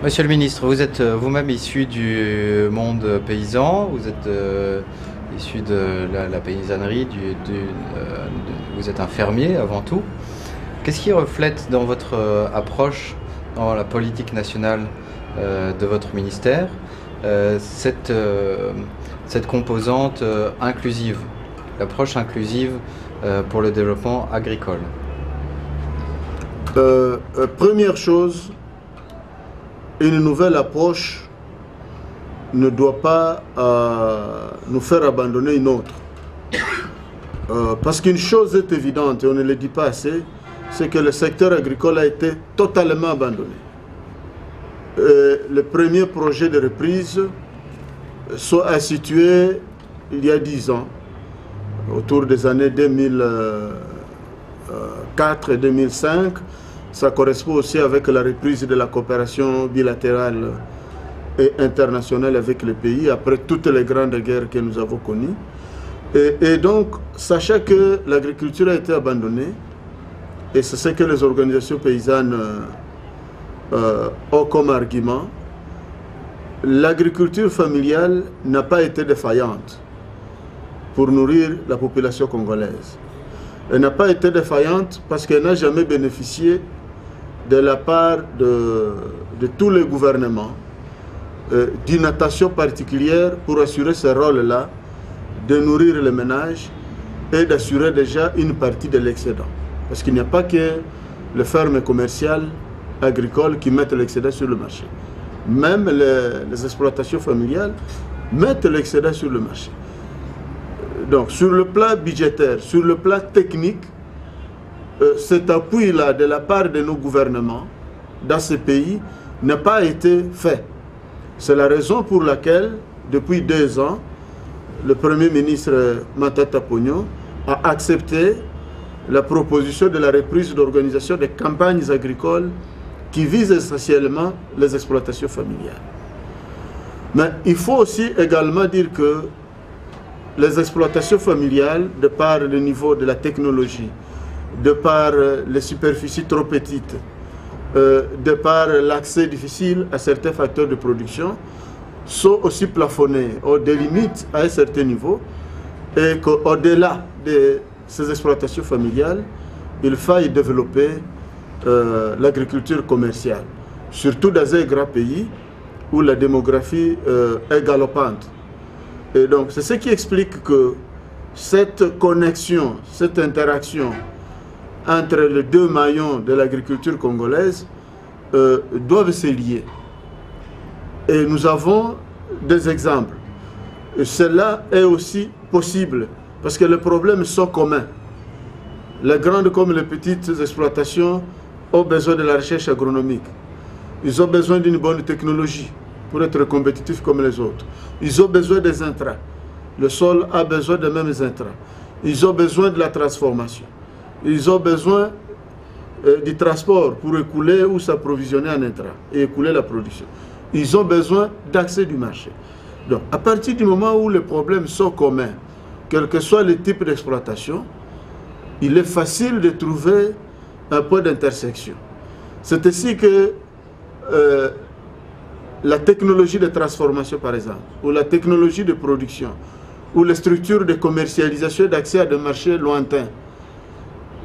Monsieur le ministre, vous êtes vous-même issu du monde paysan, vous êtes issu de la paysannerie, vous êtes un fermier avant tout. Qu'est-ce qui reflète dans votre approche, dans la politique nationale de votre ministère, cette composante inclusive, l'approche inclusive pour le développement agricole? Première chose, une nouvelle approche ne doit pas nous faire abandonner une autre. Parce qu'une chose est évidente, et on ne le dit pas assez, c'est que le secteur agricole a été totalement abandonné. Le premier projet de reprise soit institué il y a 10 ans, autour des années 2004 et 2005. Ça correspond aussi avec la reprise de la coopération bilatérale et internationale avec les pays, après toutes les grandes guerres que nous avons connues. Et donc, sachant que l'agriculture a été abandonnée, et c'est ce que les organisations paysannes ont comme argument, l'agriculture familiale n'a pas été défaillante pour nourrir la population congolaise. Elle n'a pas été défaillante parce qu'elle n'a jamais bénéficié de la part de tous les gouvernements d'une attention particulière pour assurer ce rôle-là de nourrir les ménages et d'assurer déjà une partie de l'excédent. Parce qu'il n'y a pas que les fermes commerciales agricoles qui mettent l'excédent sur le marché. Même les exploitations familiales mettent l'excédent sur le marché. Donc sur le plan budgétaire, sur le plan technique, cet appui-là de la part de nos gouvernements dans ces pays n'a pas été fait. C'est la raison pour laquelle, depuis 2 ans, le Premier ministre Matata Ponyo a accepté la proposition de la reprise d'organisation des campagnes agricoles qui visent essentiellement les exploitations familiales. Mais il faut aussi également dire que les exploitations familiales, de par le niveau de la technologie, de par les superficies trop petites, de par l'accès difficile à certains facteurs de production, sont aussi plafonnés, ont des limites à un certain niveau, et qu'au-delà de ces exploitations familiales, il faille développer l'agriculture commerciale, surtout dans un grand pays où la démographie est galopante. Et donc, c'est ce qui explique que cette connexion, cette interaction entre les deux maillons de l'agriculture congolaise doivent se lier. Et nous avons des exemples. Et cela est aussi possible parce que les problèmes sont communs. Les grandes comme les petites exploitations ont besoin de la recherche agronomique. Ils ont besoin d'une bonne technologie pour être compétitifs comme les autres. Ils ont besoin des intrants. Le sol a besoin des mêmes intrants. Ils ont besoin de la transformation. Ils ont besoin du transport pour écouler ou s'approvisionner en intrants et écouler la production. Ils ont besoin d'accès du marché. Donc, à partir du moment où les problèmes sont communs, quel que soit le type d'exploitation, il est facile de trouver un point d'intersection. C'est ainsi que la technologie de transformation, par exemple, ou la technologie de production, ou les structures de commercialisation et d'accès à des marchés lointains,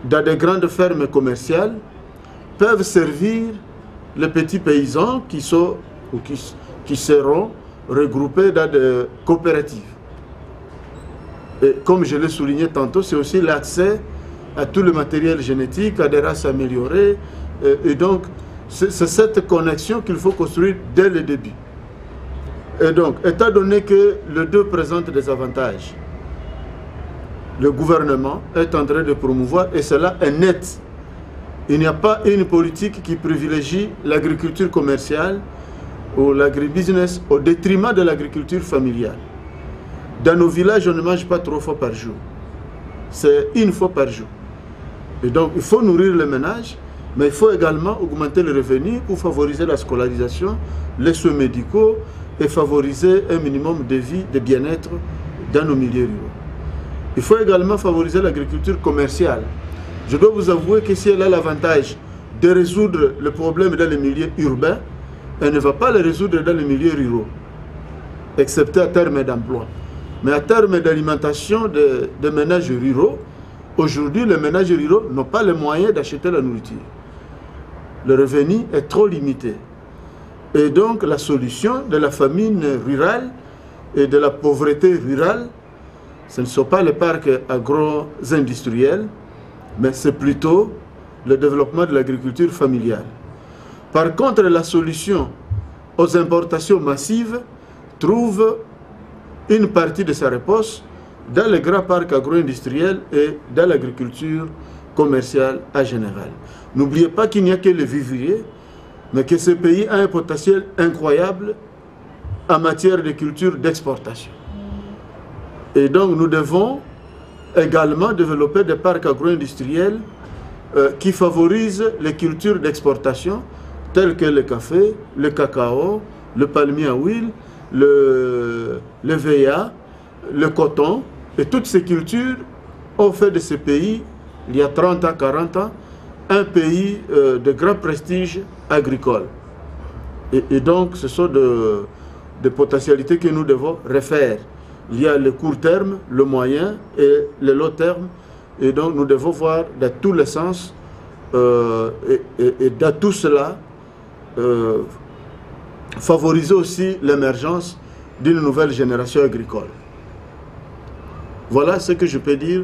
dans des grandes fermes commerciales, peuvent servir les petits paysans qui sont ou qui seront regroupés dans des coopératives. Et comme je l'ai souligné tantôt, c'est aussi l'accès à tout le matériel génétique, à des races améliorées. Et donc, c'est cette connexion qu'il faut construire dès le début. Et donc, étant donné que les deux présentent des avantages, le gouvernement est en train de promouvoir, et cela est net. Il n'y a pas une politique qui privilégie l'agriculture commerciale ou l'agribusiness au détriment de l'agriculture familiale. Dans nos villages, on ne mange pas 3 fois par jour. C'est 1 fois par jour. Et donc, il faut nourrir les ménages, mais il faut également augmenter les revenus pour favoriser la scolarisation, les soins médicaux et favoriser un minimum de vie, de bien-être dans nos milieux ruraux. Il faut également favoriser l'agriculture commerciale. Je dois vous avouer que si elle a l'avantage de résoudre le problème dans les milieux urbains, elle ne va pas les résoudre dans les milieux ruraux, excepté à terme d'emploi. Mais à terme d'alimentation des ménages ruraux, aujourd'hui, les ménages ruraux n'ont pas les moyens d'acheter la nourriture. Le revenu est trop limité. Et donc, la solution de la famine rurale et de la pauvreté rurale, ce ne sont pas les parcs agro-industriels, mais c'est plutôt le développement de l'agriculture familiale. Par contre, la solution aux importations massives trouve une partie de sa réponse dans les grands parcs agro-industriels et dans l'agriculture commerciale en général. N'oubliez pas qu'il n'y a que les vivriers, mais que ce pays a un potentiel incroyable en matière de culture d'exportation. Et donc nous devons également développer des parcs agro-industriels qui favorisent les cultures d'exportation telles que le café, le cacao, le palmier à huile, le VA, le coton. Et toutes ces cultures ont fait de ce pays, il y a 30 ans, 40 ans, un pays de grand prestige agricole. Et donc ce sont des potentialités que nous devons refaire. Il y a le court terme, le moyen et le long terme. Et donc nous devons voir dans tous les sens et dans tout cela favoriser aussi l'émergence d'une nouvelle génération agricole. Voilà ce que je peux dire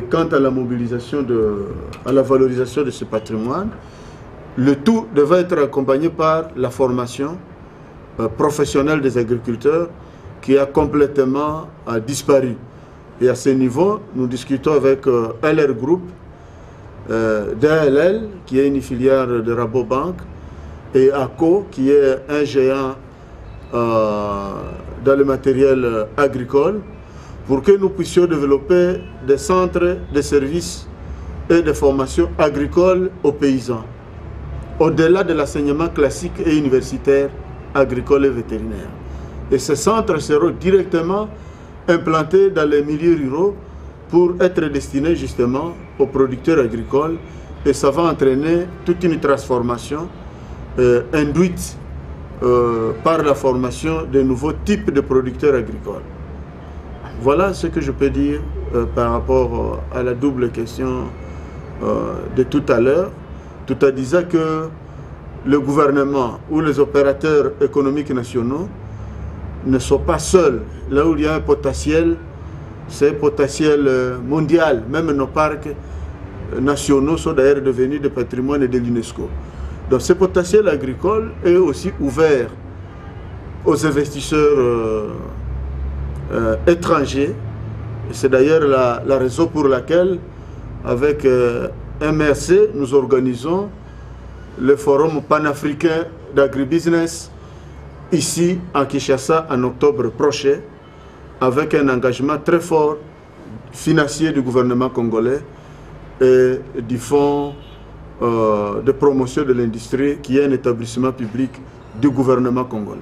quant à la mobilisation, à la valorisation de ce patrimoine. Le tout devait être accompagné par la formation professionnelle des agriculteurs qui a complètement disparu. Et à ce niveau, nous discutons avec LR Group, DLL, qui est une filière de Rabobank, et ACO, qui est un géant dans le matériel agricole, pour que nous puissions développer des centres de services et de formation agricole aux paysans, au-delà de l'enseignement classique et universitaire agricole et vétérinaire. Et ces centres seront directement implantés dans les milieux ruraux pour être destinés justement aux producteurs agricoles, et ça va entraîner toute une transformation induite par la formation de nouveaux types de producteurs agricoles. Voilà ce que je peux dire par rapport à la double question de tout à l'heure, tout en disant que le gouvernement ou les opérateurs économiques nationaux ne sont pas seuls. Là où il y a un potentiel, c'est un potentiel mondial. Même nos parcs nationaux sont d'ailleurs devenus des patrimoines de l'UNESCO. Donc ce potentiel agricole est aussi ouvert aux investisseurs étrangers. C'est d'ailleurs la raison pour laquelle, avec MRC, nous organisons le forum panafricain d'agribusiness ici à Kinshasa en octobre prochain, avec un engagement très fort financier du gouvernement congolais et du fonds de promotion de l'industrie qui est un établissement public du gouvernement congolais.